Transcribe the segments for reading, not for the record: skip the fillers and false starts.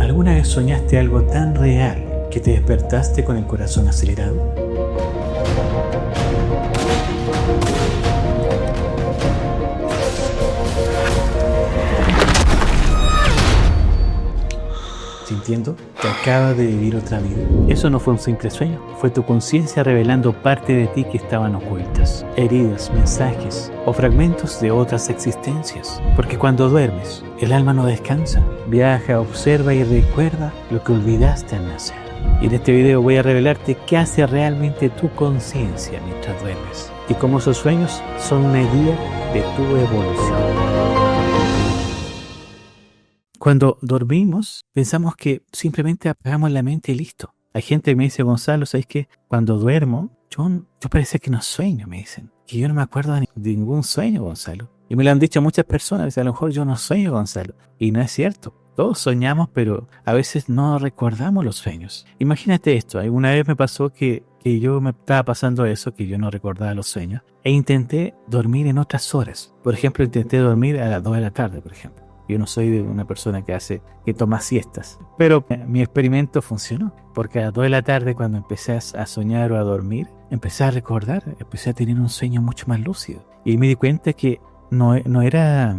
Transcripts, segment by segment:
¿Alguna vez soñaste algo tan real que te despertaste con el corazón acelerado? Sintiendo que acabas de vivir otra vida. Eso no fue un simple sueño, fue tu conciencia revelando parte de ti que estaban ocultas, heridas, mensajes o fragmentos de otras existencias. Porque cuando duermes, el alma no descansa, viaja, observa y recuerda lo que olvidaste al nacer. Y en este video voy a revelarte qué hace realmente tu conciencia mientras duermes y cómo esos sueños son una guía de tu evolución. Cuando dormimos, pensamos que simplemente apagamos la mente y listo. Hay gente que me dice, Gonzalo, ¿sabes qué? Cuando duermo, yo parece que no sueño, me dicen. Que yo no me acuerdo de ningún sueño, Gonzalo. Y me lo han dicho muchas personas, dicen, a lo mejor yo no sueño, Gonzalo. Y no es cierto. Todos soñamos, pero a veces no recordamos los sueños. Imagínate esto, alguna vez me pasó que yo me estaba pasando eso, que yo no recordaba los sueños, e intenté dormir en otras horas. Por ejemplo, intenté dormir a las 2 de la tarde, por ejemplo. Yo no soy una persona que toma siestas, pero mi experimento funcionó, porque a las 2 de la tarde, cuando empecé a soñar o a dormir, empecé a recordar, empecé a tener un sueño mucho más lúcido. Y me di cuenta que no era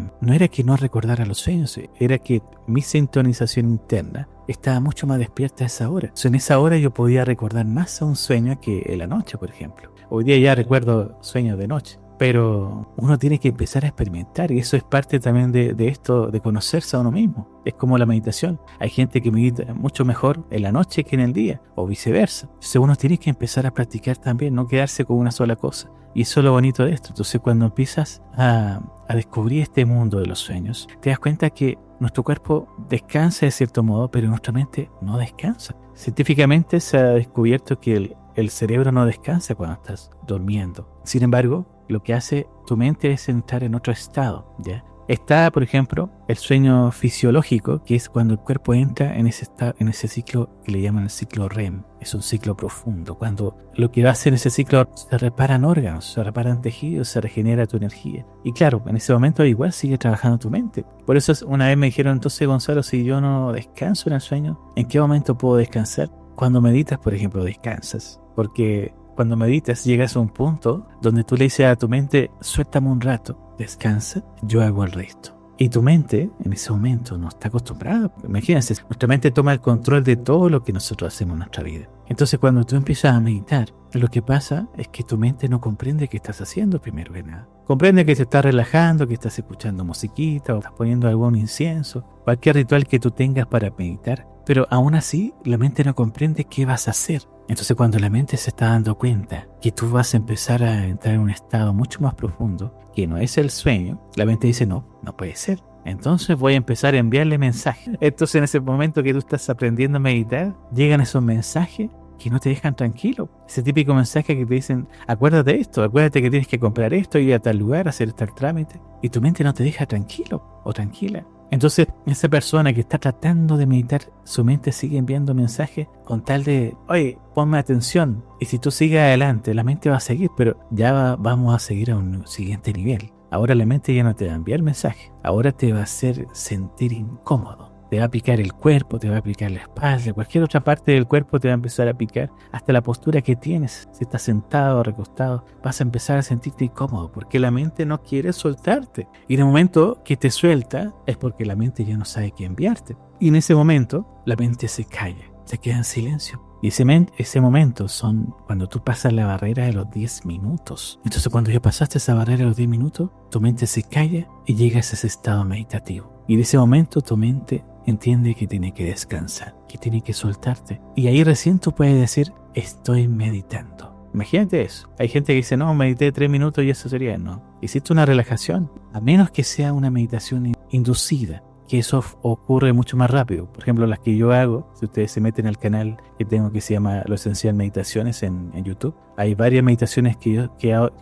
que no recordara los sueños, era que mi sintonización interna estaba mucho más despierta a esa hora. En esa hora yo podía recordar más a un sueño que en la noche, por ejemplo. Hoy día ya recuerdo sueños de noche. Pero uno tiene que empezar a experimentar, y eso es parte también de esto, de conocerse a uno mismo. Es como la meditación. Hay gente que medita mucho mejor en la noche que en el día, o viceversa. Entonces uno tiene que empezar a practicar también, no quedarse con una sola cosa. Y eso es lo bonito de esto. Entonces cuando empiezas a descubrir este mundo de los sueños, te das cuenta que nuestro cuerpo descansa de cierto modo, pero nuestra mente no descansa. Científicamente se ha descubierto que el cerebro no descansa cuando estás durmiendo. Sin embargo, lo que hace tu mente es entrar en otro estado, ¿ya? Está, por ejemplo, el sueño fisiológico, que es cuando el cuerpo entra en ese ciclo que le llaman el ciclo REM. Es un ciclo profundo. Cuando lo que hace en ese ciclo, se reparan órganos, se reparan tejidos, se regenera tu energía. Y claro, en ese momento igual sigue trabajando tu mente. Por eso una vez me dijeron, entonces Gonzalo, si yo no descanso en el sueño, ¿en qué momento puedo descansar? Cuando meditas, por ejemplo, descansas. Porque cuando meditas llegas a un punto donde tú le dices a tu mente, suéltame un rato, descansa, yo hago el resto. Y tu mente en ese momento no está acostumbrada. Imagínense, nuestra mente toma el control de todo lo que nosotros hacemos en nuestra vida. Entonces cuando tú empiezas a meditar, lo que pasa es que tu mente no comprende qué estás haciendo primero que nada. Comprende que te estás relajando, que estás escuchando musiquita o estás poniendo algún incienso, cualquier ritual que tú tengas para meditar. Pero aún así, la mente no comprende qué vas a hacer. Entonces cuando la mente se está dando cuenta que tú vas a empezar a entrar en un estado mucho más profundo, que no es el sueño, la mente dice, no puede ser. Entonces voy a empezar a enviarle mensajes. Entonces en ese momento que tú estás aprendiendo a meditar, llegan esos mensajes que no te dejan tranquilo. Ese típico mensaje que te dicen, acuérdate de esto, acuérdate que tienes que comprar esto, ir a tal lugar, hacer tal trámite. Y tu mente no te deja tranquilo o tranquila. Entonces, esa persona que está tratando de meditar, su mente sigue enviando mensajes con tal de, oye, ponme atención. Y si tú sigues adelante, la mente va a seguir, pero ya vamos a seguir a un siguiente nivel. Ahora la mente ya no te va a enviar mensajes. Ahora te va a hacer sentir incómodo. Te va a picar el cuerpo, te va a picar la espalda, cualquier otra parte del cuerpo te va a empezar a picar, hasta la postura que tienes. Si estás sentado o recostado, vas a empezar a sentirte incómodo porque la mente no quiere soltarte. Y en el momento que te suelta es porque la mente ya no sabe qué enviarte. Y en ese momento la mente se calla, se queda en silencio. Y ese momento son cuando tú pasas la barrera de los 10 minutos. Entonces cuando ya pasaste esa barrera de los 10 minutos, tu mente se calla y llegas a ese estado meditativo. Y de ese momento tu mente entiende que tiene que descansar, que tiene que soltarte. Y ahí recién tú puedes decir, estoy meditando. Imagínate eso. Hay gente que dice, no, medité 3 minutos y eso sería. No. Hiciste una relajación. A menos que sea una meditación inducida, que eso ocurre mucho más rápido. Por ejemplo, las que yo hago, si ustedes se meten al canal que tengo que se llama Lo Esencial Meditaciones en YouTube, hay varias meditaciones que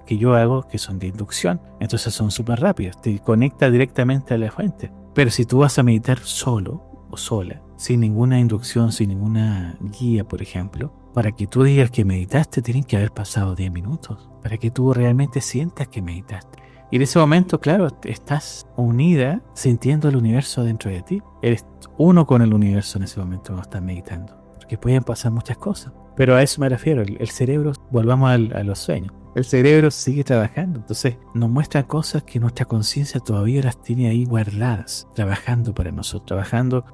yo hago que son de inducción. Entonces son súper rápidas. Te conecta directamente a la fuente. Pero si tú vas a meditar solo o sola, sin ninguna inducción, sin ninguna guía, por ejemplo, para que tú digas que meditaste, tienen que haber pasado 10 minutos, para que tú realmente sientas que meditaste. Y en ese momento, claro, estás unida sintiendo el universo dentro de ti. Eres uno con el universo en ese momento cuando estás meditando. Porque pueden pasar muchas cosas. Pero a eso me refiero, el cerebro, volvamos a los sueños. El cerebro sigue trabajando, entonces nos muestra cosas que nuestra conciencia todavía las tiene ahí guardadas, trabajando para nosotros, trabajando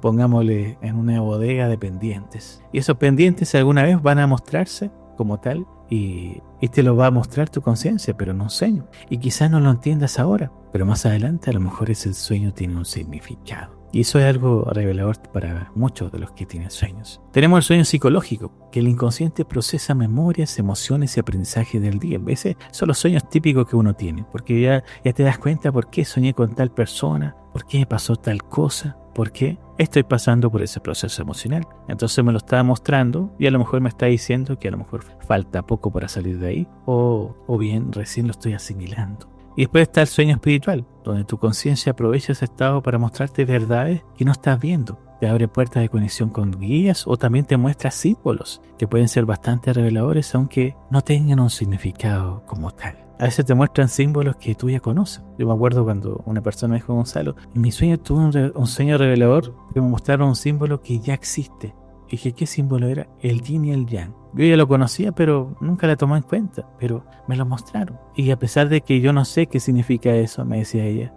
pongámosle, en una bodega de pendientes. Y esos pendientes alguna vez van a mostrarse como tal y te lo va a mostrar tu conciencia, pero no un sueño. Y quizás no lo entiendas ahora, pero más adelante a lo mejor ese sueño tiene un significado. Y eso es algo revelador para muchos de los que tienen sueños. Tenemos el sueño psicológico, que el inconsciente procesa memorias, emociones y aprendizaje del día. A veces son los sueños típicos que uno tiene, porque ya te das cuenta por qué soñé con tal persona, por qué me pasó tal cosa, por qué estoy pasando por ese proceso emocional. Entonces me lo está mostrando y a lo mejor me está diciendo que a lo mejor falta poco para salir de ahí, o bien recién lo estoy asimilando. Y después está el sueño espiritual, donde tu conciencia aprovecha ese estado para mostrarte verdades que no estás viendo. Te abre puertas de conexión con guías o también te muestra símbolos que pueden ser bastante reveladores aunque no tengan un significado como tal. A veces te muestran símbolos que tú ya conoces. Yo me acuerdo cuando una persona me dijo, Gonzalo, en mi sueño tuve un sueño revelador que me mostraron un símbolo que ya existe. Y dije, ¿qué símbolo era? El yin y el yang. Yo ya lo conocía, pero nunca lo tomé en cuenta, pero me lo mostraron. Y a pesar de que yo no sé qué significa eso, me decía ella,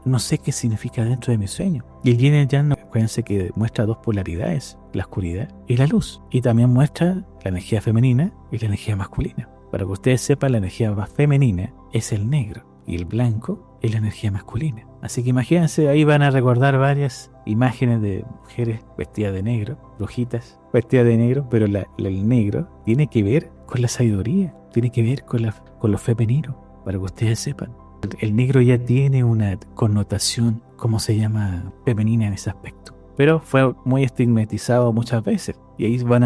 no sé qué significa dentro de mi sueño. Y el yin y el yang, acuérdense que muestra dos polaridades, la oscuridad y la luz. Y también muestra la energía femenina y la energía masculina. Para que ustedes sepan, la energía más femenina es el negro y el blanco es la energía masculina. Así que imagínense, ahí van a recordar varias imágenes de mujeres vestidas de negro, brujitas vestidas de negro, pero el negro tiene que ver con la sabiduría, tiene que ver con lo femenino, para que ustedes sepan. El negro ya tiene una connotación, ¿cómo se llama?, femenina en ese aspecto. Pero fue muy estigmatizado muchas veces. Y ahí van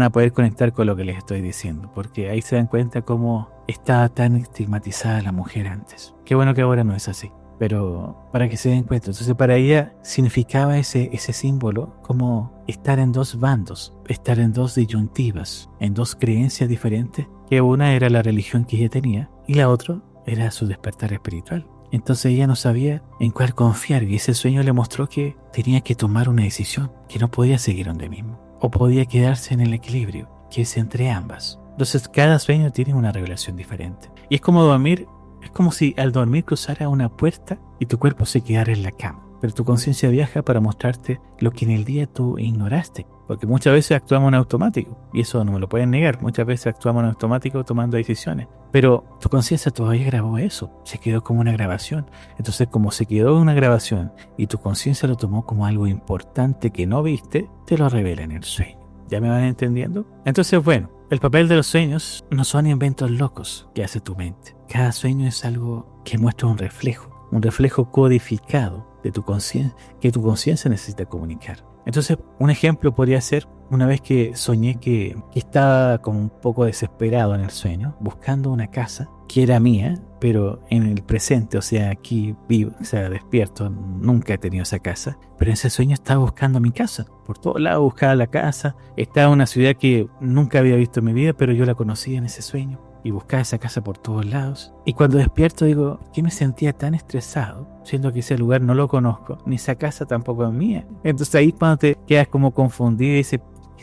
a poder conectar con lo que les estoy diciendo, porque ahí se dan cuenta cómo estaba tan estigmatizada la mujer antes. Qué bueno que ahora no es así, pero para que se den cuenta. Entonces para ella significaba ese símbolo como estar en dos bandos, estar en dos disyuntivas, en dos creencias diferentes, que una era la religión que ella tenía y la otra era su despertar espiritual. Entonces ella no sabía en cuál confiar y ese sueño le mostró que tenía que tomar una decisión, que no podía seguir donde mismo o podía quedarse en el equilibrio, que es entre ambas. Entonces cada sueño tiene una revelación diferente. Y es como dormir, es como si al dormir cruzara una puerta y tu cuerpo se quedara en la cama. Pero tu conciencia viaja para mostrarte lo que en el día tú ignoraste. Porque muchas veces actuamos en automático. Y eso no me lo pueden negar. Muchas veces actuamos en automático tomando decisiones. Pero tu conciencia todavía grabó eso. Se quedó como una grabación. Entonces, como se quedó una grabación y tu conciencia lo tomó como algo importante que no viste, te lo revela en el sueño. ¿Ya me van entendiendo? Entonces, bueno, el papel de los sueños no son inventos locos que hace tu mente. Cada sueño es algo que muestra un reflejo codificado de tu conciencia, que tu conciencia necesita comunicar. Entonces, un ejemplo podría ser una vez que soñé que estaba como un poco desesperado en el sueño, buscando una casa que era mía, pero en el presente, o sea, aquí vivo, o sea, despierto, nunca he tenido esa casa, pero en ese sueño estaba buscando mi casa. Por todos lados buscaba la casa, estaba en una ciudad que nunca había visto en mi vida, pero yo la conocía en ese sueño. Y buscaba esa casa por todos lados. Y cuando despierto digo, ¿por qué me sentía tan estresado? Siendo que ese lugar no lo conozco, ni esa casa tampoco es mía. Entonces ahí cuando te quedas como confundido y dices, ¿qué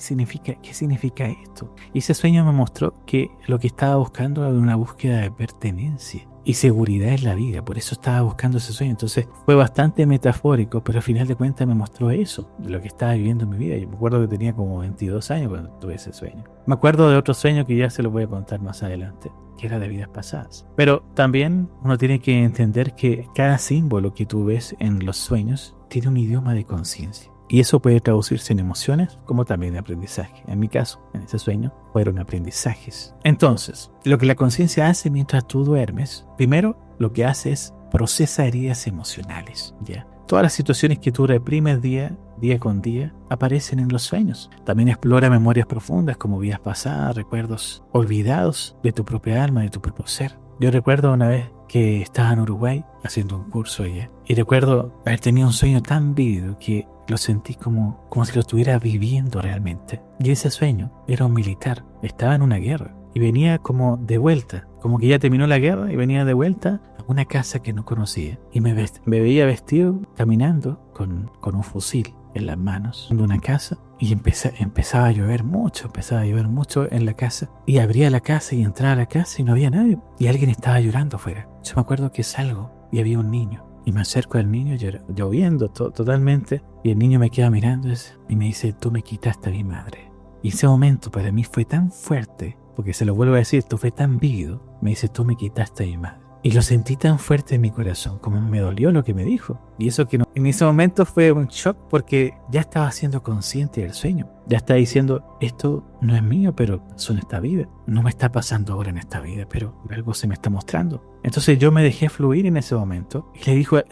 significa esto? Y ese sueño me mostró que lo que estaba buscando era una búsqueda de pertenencia y seguridad en la vida. Por eso estaba buscando ese sueño. Entonces fue bastante metafórico, pero al final de cuentas me mostró eso, de lo que estaba viviendo en mi vida. Yo me acuerdo que tenía como 22 años cuando tuve ese sueño. Me acuerdo de otro sueño que ya se lo voy a contar más adelante, que era de vidas pasadas. Pero también uno tiene que entender que cada símbolo que tú ves en los sueños tiene un idioma de conciencia. Y eso puede traducirse en emociones como también en aprendizaje. En mi caso, en ese sueño, fueron aprendizajes. Entonces, lo que la conciencia hace mientras tú duermes, primero lo que hace es procesa heridas emocionales, ¿ya? Todas las situaciones que tú reprimes día con día aparecen en los sueños. También explora memorias profundas como vidas pasadas, recuerdos olvidados de tu propia alma, de tu propio ser. Yo recuerdo una vez que estaba en Uruguay haciendo un curso allá y recuerdo haber tenido un sueño tan vívido que lo sentí como si lo estuviera viviendo realmente. Y ese sueño era un militar, estaba en una guerra y venía como de vuelta, como que ya terminó la guerra y venía de vuelta a una casa que no conocía. Y me veía vestido caminando con un fusil en las manos de una casa, y empezaba a llover mucho en la casa, y abría la casa y entraba a la casa y no había nadie, y alguien estaba llorando afuera. Yo me acuerdo que salgo y había un niño, y me acerco al niño lloviendo totalmente, y el niño me queda mirando y me dice: tú me quitaste a mi madre. Y ese momento para mí fue tan fuerte, porque se lo vuelvo a decir, esto fue tan vívido. Me dice: tú me quitaste a mi madre. Y lo sentí tan fuerte en mi corazón, como me dolió lo que me dijo. Y eso que no, en ese momento fue un shock, porque ya estaba siendo consciente del sueño. Ya estaba diciendo: esto no es mío, pero pasó en esta vida. No me está pasando ahora en esta vida, pero algo se me está mostrando. Entonces yo me dejé fluir en ese momento y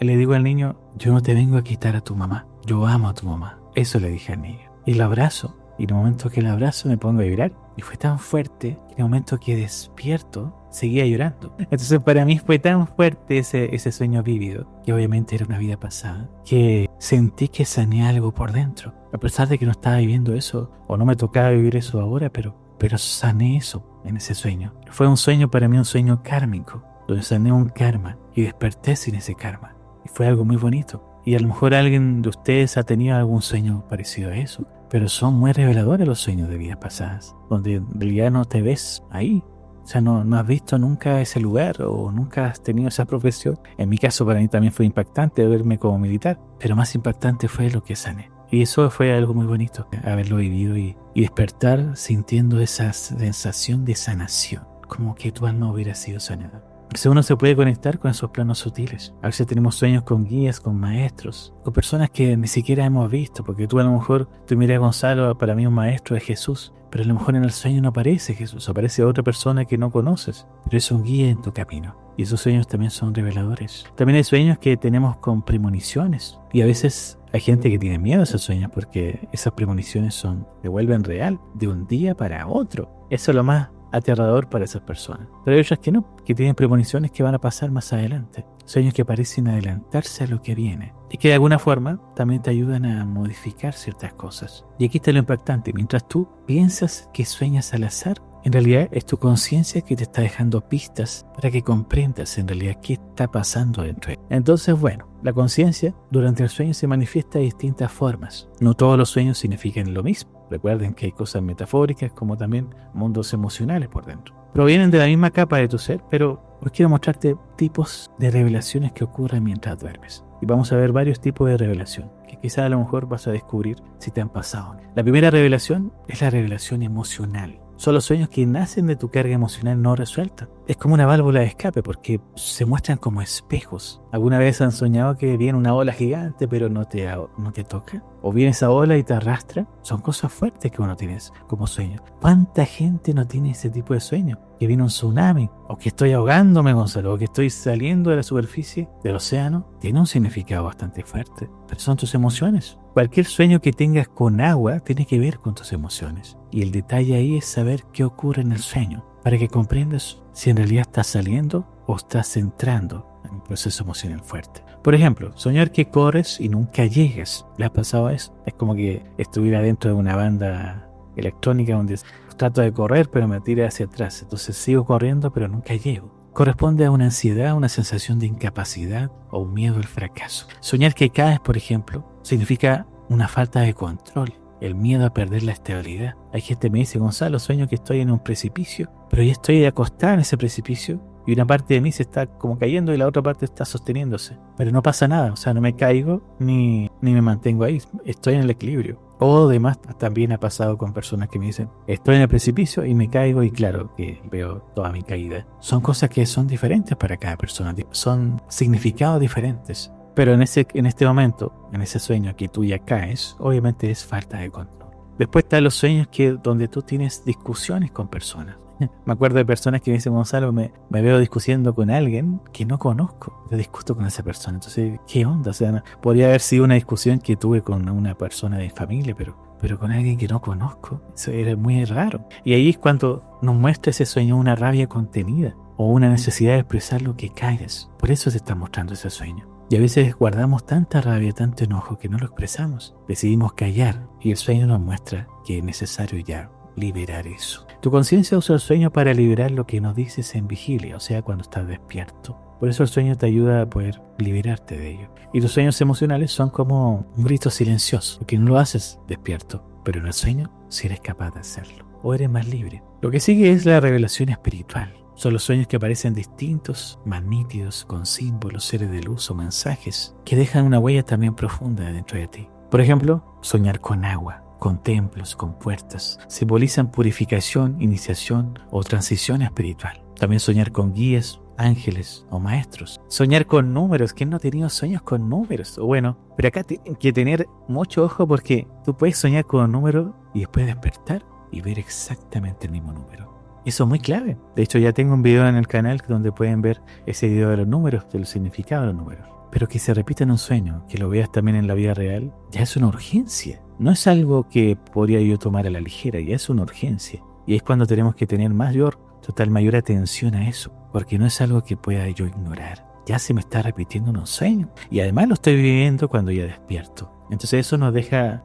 le digo al niño: yo no te vengo a quitar a tu mamá. Yo amo a tu mamá. Eso le dije al niño. Y lo abrazo. Y en el momento que lo abrazo me pongo a llorar. Y fue tan fuerte que en el momento que despierto seguía llorando. Entonces para mí fue tan fuerte ese sueño vívido, que obviamente era una vida pasada, que sentí que sané algo por dentro. A pesar de que no estaba viviendo eso, o no me tocaba vivir eso ahora, pero sané eso en ese sueño. Fue un sueño para mí, un sueño kármico, donde sané un karma y desperté sin ese karma. Y fue algo muy bonito. Y a lo mejor alguien de ustedes ha tenido algún sueño parecido a eso, pero son muy reveladores los sueños de vidas pasadas, donde en realidad no te ves ahí. O sea, no has visto nunca ese lugar o nunca has tenido esa profesión. En mi caso, para mí también fue impactante verme como militar, pero más impactante fue lo que sané. Y eso fue algo muy bonito, haberlo vivido y despertar sintiendo esa sensación de sanación, como que tu alma hubiera sido sanada. Entonces uno se puede conectar con esos planos sutiles. A veces tenemos sueños con guías, con maestros, con personas que ni siquiera hemos visto, porque tú a lo mejor, tú miras a Gonzalo, para mí un maestro es Jesús, pero a lo mejor en el sueño no aparece Jesús, aparece otra persona que no conoces, pero es un guía en tu camino. Y esos sueños también son reveladores. También hay sueños que tenemos con premoniciones, y a veces hay gente que tiene miedo a esos sueños porque esas premoniciones se vuelven real de un día para otro. Eso es lo más aterrador para esas personas. Pero hay otras que no, que tienen premoniciones que van a pasar más adelante. Sueños que parecen adelantarse a lo que viene y que de alguna forma también te ayudan a modificar ciertas cosas. Y aquí está lo impactante: mientras tú piensas que sueñas al azar, en realidad es tu conciencia que te está dejando pistas para que comprendas en realidad qué está pasando dentro de él. Entonces, bueno, la conciencia durante el sueño se manifiesta de distintas formas. No todos los sueños significan lo mismo. Recuerden que hay cosas metafóricas como también mundos emocionales por dentro. Provienen de la misma capa de tu ser, pero hoy quiero mostrarte tipos de revelaciones que ocurren mientras duermes. Y vamos a ver varios tipos de revelación que quizás a lo mejor vas a descubrir si te han pasado. La primera revelación es la revelación emocional. Son los sueños que nacen de tu carga emocional no resuelta. Es como una válvula de escape porque se muestran como espejos. ¿Alguna vez han soñado que viene una ola gigante pero no te toca? ¿O viene esa ola y te arrastra? Son cosas fuertes que uno tiene como sueño. ¿Cuánta gente no tiene ese tipo de sueño? Que viene un tsunami, o que estoy ahogándome, Gonzalo, o que estoy saliendo de la superficie del océano. Tiene un significado bastante fuerte, pero son tus emociones. Cualquier sueño que tengas con agua tiene que ver con tus emociones. Y el detalle ahí es saber qué ocurre en el sueño, para que comprendas si en realidad estás saliendo o estás entrando en un proceso emocional fuerte. Por ejemplo, soñar que corres y nunca llegas. ¿Le ha pasado eso? Es como que estuviera dentro de una banda electrónica donde trato de correr pero me tira hacia atrás. Entonces sigo corriendo pero nunca llego. Corresponde a una ansiedad, una sensación de incapacidad o un miedo al fracaso. Soñar que caes, por ejemplo, significa una falta de control, el miedo a perder la estabilidad. Hay gente que me dice: Gonzalo, sueño que estoy en un precipicio, pero ya estoy acostada en ese precipicio y una parte de mí se está como cayendo y la otra parte está sosteniéndose. Pero no pasa nada, o sea, no me caigo ni me mantengo ahí, estoy en el equilibrio. O además también ha pasado con personas que me dicen: estoy en el precipicio y me caigo, y claro que veo toda mi caída. Son cosas que son diferentes para cada persona, son significados diferentes. Pero en este momento, en ese sueño que tú ya caes, obviamente es falta de control. Después están los sueños donde tú tienes discusiones con personas. Me acuerdo de personas que me dicen: Gonzalo, me veo discutiendo con alguien que no conozco. Yo discuto con esa persona. Entonces, ¿qué onda? O sea, podría haber sido una discusión que tuve con una persona de familia, pero con alguien que no conozco. Eso era muy raro. Y ahí es cuando nos muestra ese sueño una rabia contenida o una necesidad de expresar lo que callas. Por eso se está mostrando ese sueño. Y a veces guardamos tanta rabia, tanto enojo que no lo expresamos. Decidimos callar y el sueño nos muestra que es necesario ya liberar eso. Tu conciencia usa el sueño para liberar lo que nos dices en vigilia, o sea, cuando estás despierto. Por eso el sueño te ayuda a poder liberarte de ello. Y tus sueños emocionales son como un grito silencioso, porque no lo haces despierto, pero en el sueño sí eres capaz de hacerlo, o eres más libre. Lo que sigue es la revelación espiritual. Son los sueños que aparecen distintos, más nítidos, con símbolos, seres de luz o mensajes, que dejan una huella también profunda dentro de ti. Por ejemplo, soñar con agua, con templos, con puertas, simbolizan purificación, iniciación o transición espiritual. También soñar con guías, ángeles o maestros. Soñar con números. ¿Quién no ha tenido sueños con números? O bueno, pero acá tienen que tener mucho ojo porque tú puedes soñar con un número y después despertar y ver exactamente el mismo número. Eso es muy clave. De hecho, ya tengo un video en el canal donde pueden ver ese video de los números, del significado de los números. Pero que se repita en un sueño, que lo veas también en la vida real, ya es una urgencia. No es algo que podría yo tomar a la ligera, ya es una urgencia. Y es cuando tenemos que tener mayor atención a eso, porque no es algo que pueda yo ignorar. Ya se me está repitiendo en un sueño. Y además lo estoy viviendo cuando ya despierto. Entonces eso nos deja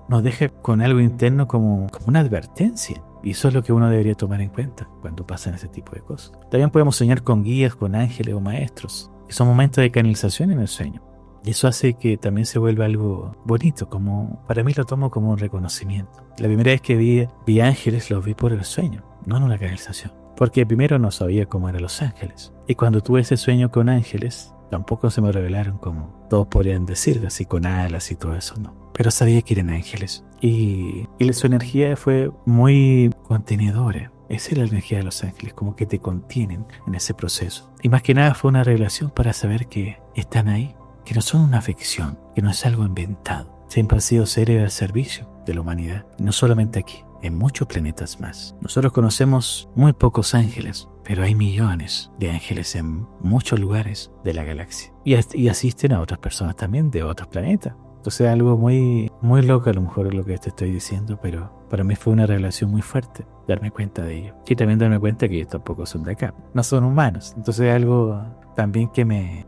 con algo interno como una advertencia. Y eso es lo que uno debería tomar en cuenta cuando pasan ese tipo de cosas. También podemos soñar con guías, con ángeles o maestros, que son momentos de canalización en el sueño. Y eso hace que también se vuelva algo bonito, como para mí lo tomo como un reconocimiento. La primera vez que vi ángeles los vi por el sueño, no en una canalización. Porque primero no sabía cómo eran los ángeles. Y cuando tuve ese sueño con ángeles, tampoco se me revelaron como todos podrían decir, así con alas y todo eso, no. Pero sabía que eran ángeles. Y su energía fue muy contenedora. Esa es la energía de los ángeles, como que te contienen en ese proceso. Y más que nada fue una revelación para saber que están ahí, que no son una ficción, que no es algo inventado. Siempre han sido seres al servicio de la humanidad, no solamente aquí, en muchos planetas más. Nosotros conocemos muy pocos ángeles, pero hay millones de ángeles en muchos lugares de la galaxia. Y asisten a otras personas también de otros planetas. Entonces algo muy, muy loco a lo mejor es lo que te estoy diciendo, pero para mí fue una revelación muy fuerte darme cuenta de ello. Y también darme cuenta que ellos tampoco son de acá, no son humanos. Entonces algo también que me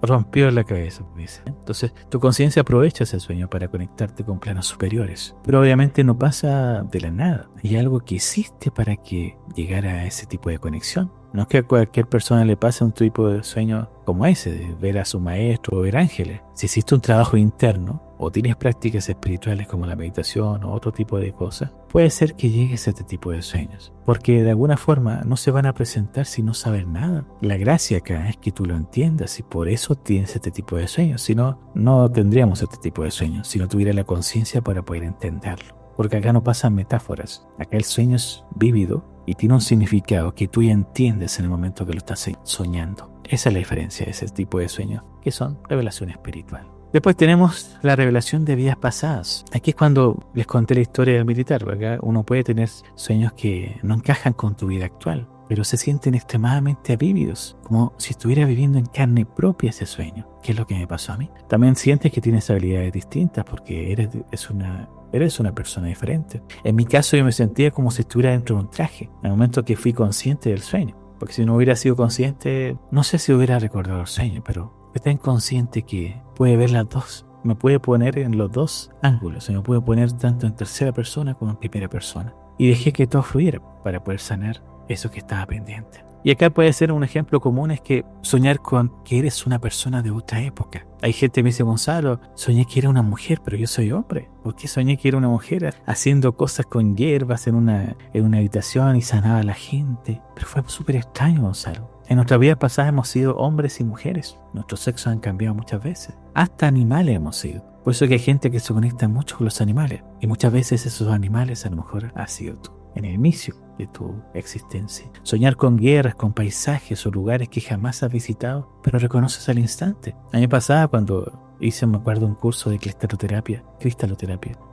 rompió la cabeza. Entonces tu conciencia aprovecha ese sueño para conectarte con planos superiores. Pero obviamente no pasa de la nada. Hay algo que existe para que llegara a ese tipo de conexión. No es que a cualquier persona le pase un tipo de sueño como ese, de ver a su maestro o ver ángeles. Si existe un trabajo interno o tienes prácticas espirituales como la meditación o otro tipo de cosas, puede ser que llegues a este tipo de sueños. Porque de alguna forma no se van a presentar si no sabes nada. La gracia acá es que tú lo entiendas y por eso tienes este tipo de sueños. Si no, no tendríamos este tipo de sueños si no tuviera la conciencia para poder entenderlo. Porque acá no pasan metáforas. Acá el sueño es vívido y tiene un significado que tú ya entiendes en el momento que lo estás soñando. Esa es la diferencia de ese tipo de sueños, que son revelación espiritual. Después tenemos la revelación de vidas pasadas. Aquí es cuando les conté la historia del militar, porque acá uno puede tener sueños que no encajan con tu vida actual, pero se sienten extremadamente vívidos, como si estuvieras viviendo en carne propia ese sueño, que es lo que me pasó a mí. También sientes que tienes habilidades distintas porque eres una persona diferente. En mi caso yo me sentía como si estuviera dentro de un traje, en el momento que fui consciente del sueño. Porque si no hubiera sido consciente, no sé si hubiera recordado el sueño, pero estoy tan consciente que puede ver las dos. Me puede poner en los dos ángulos. Se me puede poner tanto en tercera persona como en primera persona. Y dejé que todo fluyera para poder sanar eso que estaba pendiente. Y acá puede ser un ejemplo común, es que soñar con que eres una persona de otra época. Hay gente que me dice, Gonzalo, soñé que era una mujer, pero yo soy hombre. ¿Por qué soñé que era una mujer haciendo cosas con hierbas en una habitación y sanaba a la gente? Pero fue súper extraño, Gonzalo. En nuestra vida pasada hemos sido hombres y mujeres. Nuestros sexos han cambiado muchas veces. Hasta animales hemos sido. Por eso que hay gente que se conecta mucho con los animales. Y muchas veces esos animales a lo mejor has sido tú, en el inicio de tu existencia. Soñar con guerras, con paisajes o lugares que jamás has visitado, pero reconoces al instante. A mí me pasaba cuando hice, me acuerdo, un curso de cristaloterapia.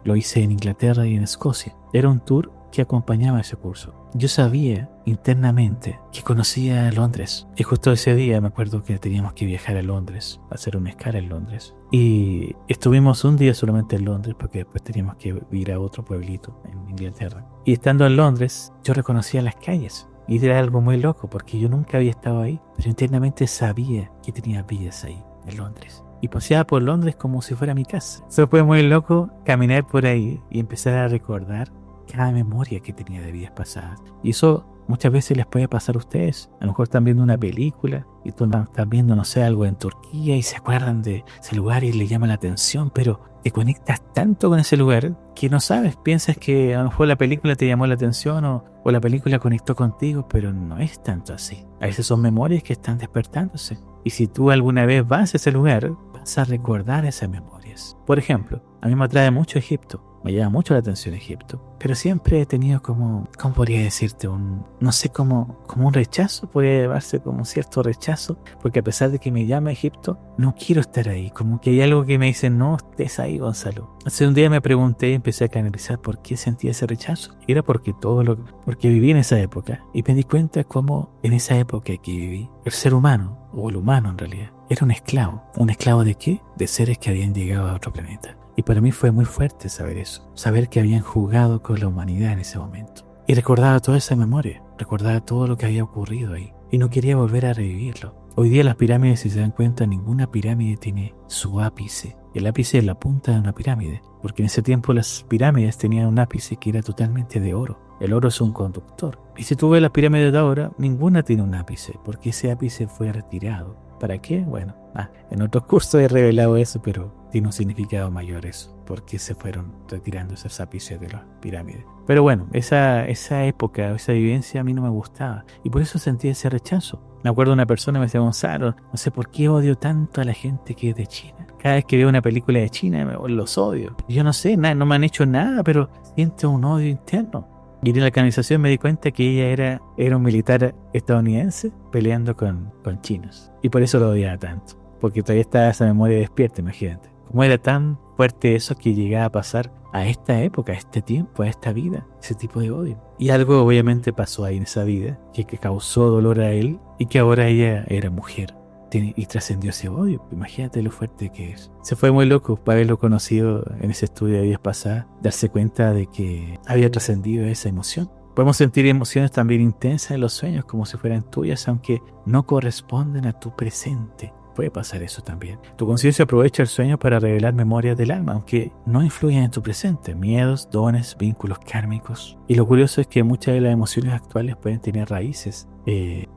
Lo hice en Inglaterra y en Escocia. Era un tour que acompañaba ese curso. Yo sabía internamente que conocía a Londres. Y justo ese día me acuerdo que teníamos que viajar a Londres, hacer una escala en Londres. Y estuvimos un día solamente en Londres porque después teníamos que ir a otro pueblito en Inglaterra. Y estando en Londres, yo reconocía las calles. Y era algo muy loco porque yo nunca había estado ahí, pero internamente sabía que tenía vidas ahí, en Londres. Y paseaba por Londres como si fuera mi casa. Eso fue muy loco, caminar por ahí y empezar a recordar cada memoria que tenía de vidas pasadas. Y eso muchas veces les puede pasar a ustedes. A lo mejor están viendo una película y tú estás viendo, no sé, algo en Turquía y se acuerdan de ese lugar y les llama la atención, pero te conectas tanto con ese lugar que no sabes, piensas que a lo mejor la película te llamó la atención o la película conectó contigo, pero no es tanto así. A veces son memorias que están despertándose. Y si tú alguna vez vas a ese lugar, vas a recordar esas memorias. Por ejemplo, a mí me atrae mucho Egipto. Me llama mucho la atención Egipto, pero siempre he tenido ¿cómo podría decirte? No sé, como un rechazo, podría llevarse como un cierto rechazo, porque a pesar de que me llama Egipto, no quiero estar ahí, como que hay algo que me dice, no estés ahí, Gonzalo. Hace un día me pregunté y empecé a canalizar por qué sentía ese rechazo. Era porque porque viví en esa época, y me di cuenta cómo en esa época que viví, el ser humano, o el humano en realidad, era un esclavo. ¿Un esclavo de qué? De seres que habían llegado a otro planeta. Y para mí fue muy fuerte saber eso, saber que habían jugado con la humanidad en ese momento. Y recordaba toda esa memoria, recordaba todo lo que había ocurrido ahí. Y no quería volver a revivirlo. Hoy día las pirámides, si se dan cuenta, ninguna pirámide tiene su ápice. El ápice es la punta de una pirámide, porque en ese tiempo las pirámides tenían un ápice que era totalmente de oro. El oro es un conductor. Y si tú ves las pirámides de ahora, ninguna tiene un ápice, porque ese ápice fue retirado. ¿Para qué? Bueno, en otros cursos he revelado eso, pero tiene un significado mayor eso, porque se fueron retirando esos ápices de las pirámides. Pero bueno, esa época, esa vivencia a mí no me gustaba, y por eso sentí ese rechazo. Me acuerdo de una persona que me decía, Gonzalo, no sé por qué odio tanto a la gente que es de China. Cada vez que veo una película de China, los odio. Yo no sé, no me han hecho nada, pero siento un odio interno. Y en la canalización me di cuenta que ella era un militar estadounidense peleando con chinos. Y por eso lo odiaba tanto. Porque todavía está esa memoria despierta, imagínate. Cómo era tan fuerte eso que llegaba a pasar a esta época, a este tiempo, a esta vida, ese tipo de odio. Y algo obviamente pasó ahí en esa vida que causó dolor a él y que ahora ella era mujer. Y trascendió ese odio. Imagínate lo fuerte que es. Se fue muy loco para haberlo conocido en ese estudio de días pasadas, darse cuenta de que había trascendido esa emoción. Podemos sentir emociones también intensas en los sueños como si fueran tuyas, aunque no corresponden a tu presente. Puede pasar eso también. Tu conciencia aprovecha el sueño para revelar memorias del alma, aunque no influyen en tu presente, miedos, dones, vínculos kármicos. Y lo curioso es que muchas de las emociones actuales pueden tener raíces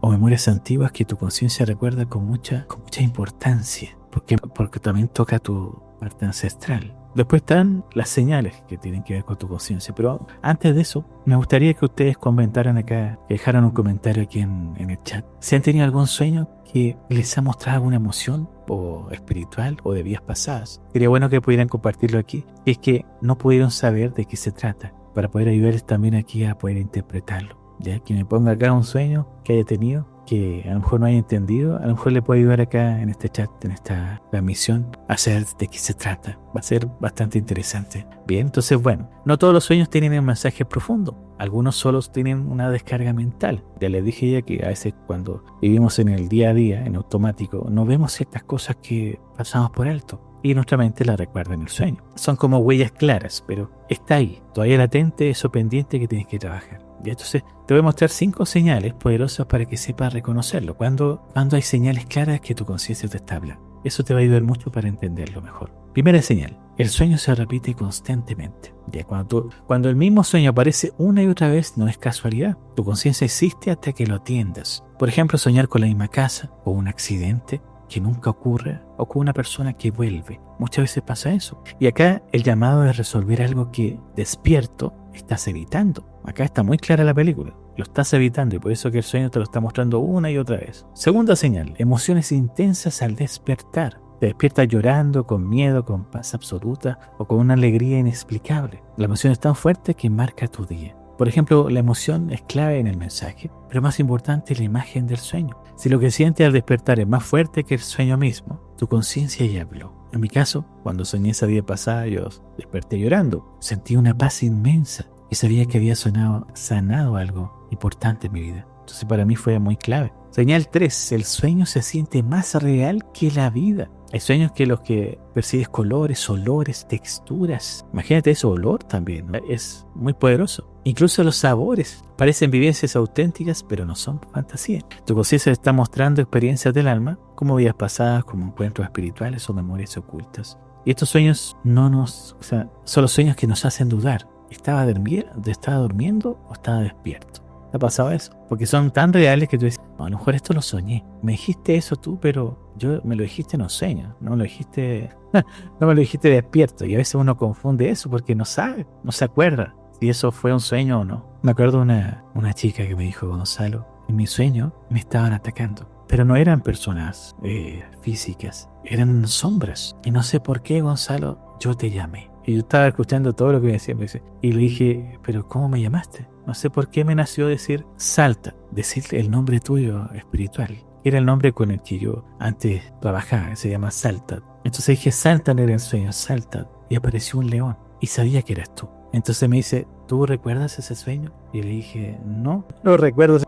o memorias antiguas que tu conciencia recuerda con mucha importancia, porque también toca tu parte ancestral. Después están las señales que tienen que ver con tu conciencia. Pero antes de eso, me gustaría que ustedes comentaran acá, que dejaran un comentario aquí en el chat. Si han tenido algún sueño que les ha mostrado alguna emoción o espiritual o de vidas pasadas. Sería bueno que pudieran compartirlo aquí. Y es que no pudieron saber de qué se trata, para poder ayudarles también aquí a poder interpretarlo. Ya que me ponga acá un sueño que haya tenido, que a lo mejor no haya entendido, a lo mejor le puedo ayudar acá en este chat, en esta transmisión, a saber de qué se trata. Va a ser bastante interesante. Bien, entonces bueno, no todos los sueños tienen un mensaje profundo. Algunos solo tienen una descarga mental. Ya les dije ya que a veces cuando vivimos en el día a día, en automático, no vemos ciertas cosas que pasamos por alto. Y nuestra mente la recuerda en el sueño. Son como huellas claras, pero está ahí, todavía latente, eso pendiente que tienes que trabajar. Y entonces te voy a mostrar 5 señales poderosas para que sepas reconocerlo. Cuando hay señales claras que tu conciencia te está hablando. Eso te va a ayudar mucho para entenderlo mejor. Primera señal, el sueño se repite constantemente. Ya cuando el mismo sueño aparece una y otra vez, no es casualidad. Tu conciencia existe hasta que lo atiendas. Por ejemplo, soñar con la misma casa o un accidente que nunca ocurre o con una persona que vuelve. Muchas veces pasa eso. Y acá el llamado es resolver algo que despierto estás evitando. Acá está muy clara la película. Lo estás evitando y por eso que el sueño te lo está mostrando una y otra vez. Segunda señal, emociones intensas al despertar. Te despiertas llorando, con miedo, con paz absoluta o con una alegría inexplicable. La emoción es tan fuerte que marca tu día. Por ejemplo, la emoción es clave en el mensaje, pero más importante es la imagen del sueño. Si lo que sientes al despertar es más fuerte que el sueño mismo, tu conciencia ya habló. En mi caso, cuando soñé esa día pasada, yo desperté llorando. Sentí una paz inmensa y sabía que había sanado algo importante en mi vida. Entonces para mí fue muy clave. Señal 3. El sueño se siente más real que la vida. Hay sueños que los que percibes colores, olores, texturas. Imagínate eso, olor también, ¿no? Es muy poderoso. Incluso los sabores parecen vivencias auténticas, pero no son fantasías. Tu conciencia está mostrando experiencias del alma, como vidas pasadas, como encuentros espirituales o memorias ocultas. Y estos sueños son los sueños que nos hacen dudar. ¿Estaba durmiendo o estaba despierto? ¿Te ha pasado eso? Porque son tan reales que tú dices, no, a lo mejor esto lo soñé. Me dijiste eso tú, pero me lo dijiste en un sueño. No me lo dijiste, no me lo dijiste despierto. Y a veces uno confunde eso porque no sabe, no se acuerda si eso fue un sueño o no. Me acuerdo una chica que me dijo, Gonzalo, en mi sueño me estaban atacando. Pero no eran personas físicas, eran sombras. Y no sé por qué, Gonzalo, yo te llamé. Y yo estaba escuchando todo lo que me decía. Y le dije, ¿pero cómo me llamaste? No sé por qué me nació decir Salta, decir el nombre tuyo espiritual. Era el nombre con el que yo antes trabajaba, se llama Salta. Entonces dije, Salta era el sueño, Salta. Y apareció un león. Y sabía que eras tú. Entonces me dice, ¿tú recuerdas ese sueño? Y le dije, no recuerdo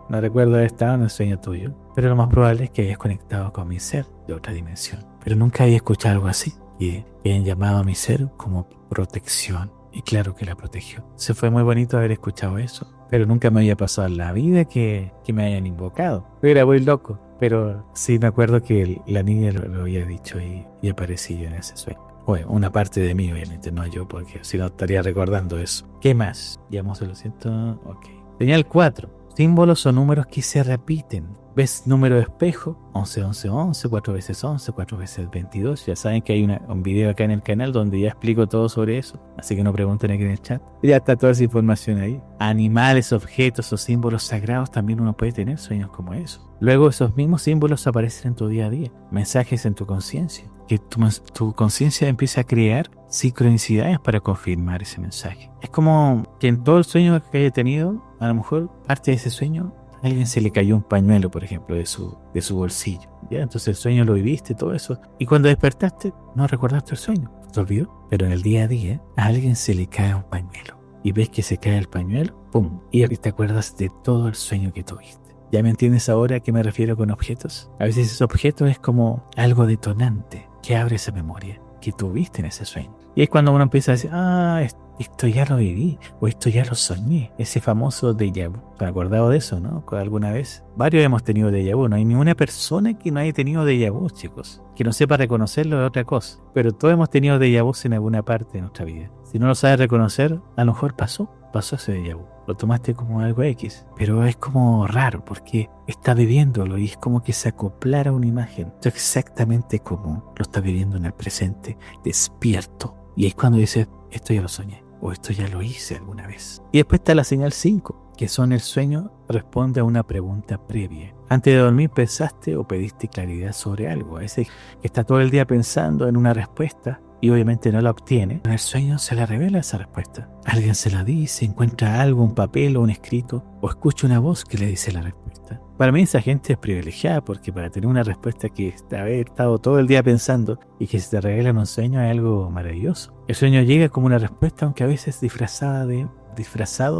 haber estado en el sueño tuyo. Pero lo más probable es que hayas conectado con mi ser de otra dimensión. Pero nunca había escuchado algo así. Y han llamado a mi ser como protección. Y claro que la protegió. Se fue muy bonito haber escuchado eso. Pero nunca me había pasado en la vida que me hayan invocado. Era muy loco. Pero sí me acuerdo que la niña lo había dicho y aparecí yo en ese sueño. Bueno, una parte de mí, obviamente, no yo, porque si no estaría recordando eso. ¿Qué más? Llamamos el 200. Ok. Señal 4. Símbolos o números que se repiten. ¿Ves número de espejo? 11, 11, 11, 4 veces 11, 4 veces 22. Ya saben que hay un video acá en el canal donde ya explico todo sobre eso. Así que no pregunten aquí en el chat. Ya está toda esa información ahí. Animales, objetos o símbolos sagrados, también uno puede tener sueños como eso. Luego esos mismos símbolos aparecen en tu día a día. Mensajes en tu conciencia. Que tu conciencia empieza a crear sincronicidades para confirmar ese mensaje. Es como que en todo el sueño que haya tenido, a lo mejor parte de ese sueño, a alguien se le cayó un pañuelo, por ejemplo, de su bolsillo. ¿Ya? Entonces el sueño lo viviste, todo eso. Y cuando despertaste, no recordaste el sueño. ¿Te olvidó? Pero en el día a día, a alguien se le cae un pañuelo. Y ves que se cae el pañuelo, ¡pum! Y te acuerdas de todo el sueño que tuviste. ¿Ya me entiendes ahora a qué me refiero con objetos? A veces ese objeto es como algo detonante que abre esa memoria que tuviste en ese sueño. Y es cuando uno empieza a decir, esto ya lo viví, o esto ya lo soñé. Ese famoso déjà vu. ¿Se han acordado de eso, no? ¿Alguna vez? Varios hemos tenido déjà vu. No hay ninguna persona que no haya tenido déjà vu, chicos. Que no sepa reconocerlo es otra cosa. Pero todos hemos tenido déjà vu en alguna parte de nuestra vida. Si no lo sabes reconocer, a lo mejor pasó ese déjà vu. Lo tomaste como algo X, pero es como raro porque está viviéndolo y es como que se acoplara una imagen. Esto es exactamente como lo está viviendo en el presente, despierto. Y es cuando dices, esto ya lo soñé o esto ya lo hice alguna vez. Y después está la señal 5, que son el sueño responde a una pregunta previa. Antes de dormir pensaste o pediste claridad sobre algo. A veces que está todo el día pensando en una respuesta y obviamente no la obtiene. En el sueño se le revela esa respuesta. Alguien se la dice, encuentra algo, un papel o un escrito, o escucha una voz que le dice la respuesta. Para mí esa gente es privilegiada porque para tener una respuesta que haber estado todo el día pensando y que se te revela en un sueño es algo maravilloso. El sueño llega como una respuesta, aunque a veces disfrazado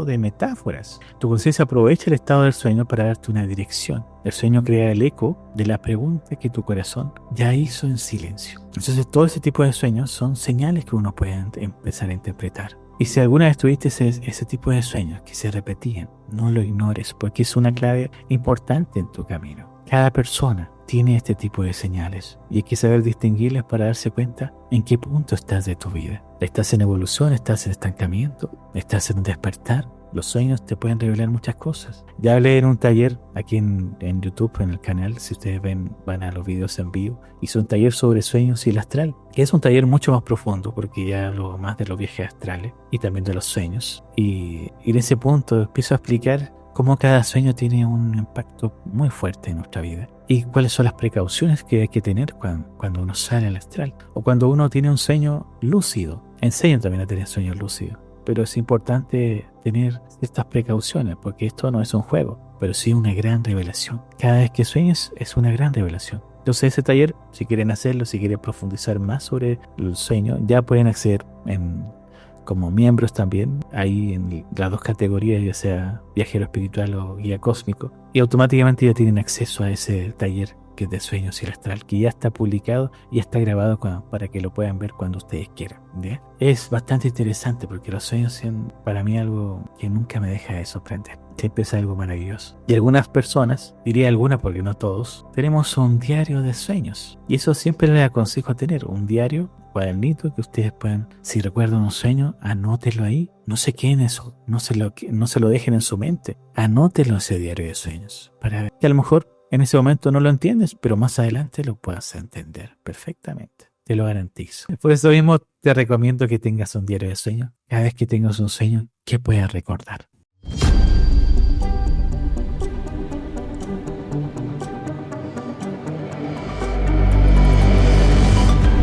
de metáforas. Tu conciencia aprovecha el estado del sueño para darte una dirección. El sueño crea el eco de la pregunta que tu corazón ya hizo en silencio. Entonces todo ese tipo de sueños son señales que uno puede empezar a interpretar. Y si alguna vez tuviste ese tipo de sueños que se repetían, no lo ignores porque es una clave importante en tu camino. Cada persona tiene este tipo de señales y hay que saber distinguirlas para darse cuenta en qué punto estás de tu vida. ¿Estás en evolución? ¿Estás en estancamiento? ¿Estás en despertar? Los sueños te pueden revelar muchas cosas. Ya hablé en un taller aquí en YouTube, en el canal, si ustedes van a los videos en vivo. Hice un taller sobre sueños y el astral, que es un taller mucho más profundo porque ya hablo más de los viajes astrales y también de los sueños. Y en ese punto empiezo a explicar cómo cada sueño tiene un impacto muy fuerte en nuestra vida y cuáles son las precauciones que hay que tener cuando uno sale al astral o cuando uno tiene un sueño lúcido. Enseñan también a tener sueños lúcidos, pero es importante tener estas precauciones porque esto no es un juego, pero sí una gran revelación. Cada vez que sueñes es una gran revelación. Entonces ese taller, si quieren hacerlo, si quieren profundizar más sobre el sueño, ya pueden acceder como miembros también, ahí en las dos categorías, ya sea viajero espiritual o guía cósmico, y automáticamente ya tienen acceso a ese taller que es de sueños y el astral, que ya está publicado y está grabado para que lo puedan ver cuando ustedes quieran. ¿Bien? Es bastante interesante porque los sueños son para mí algo que nunca me deja de sorprender. Siempre es algo maravilloso. Y algunas personas, diría algunas porque no todos, tenemos un diario de sueños. Y eso siempre les aconsejo tener, un diario cuadernito que ustedes puedan, si recuerdan un sueño, anótelo ahí. No se queden eso, no se lo dejen en su mente. Anótelo en ese diario de sueños. Para ver que a lo mejor en ese momento no lo entiendes, pero más adelante lo puedas entender perfectamente. Te lo garantizo. Por eso mismo te recomiendo que tengas un diario de sueños. Cada vez que tengas un sueño, que puedas recordar.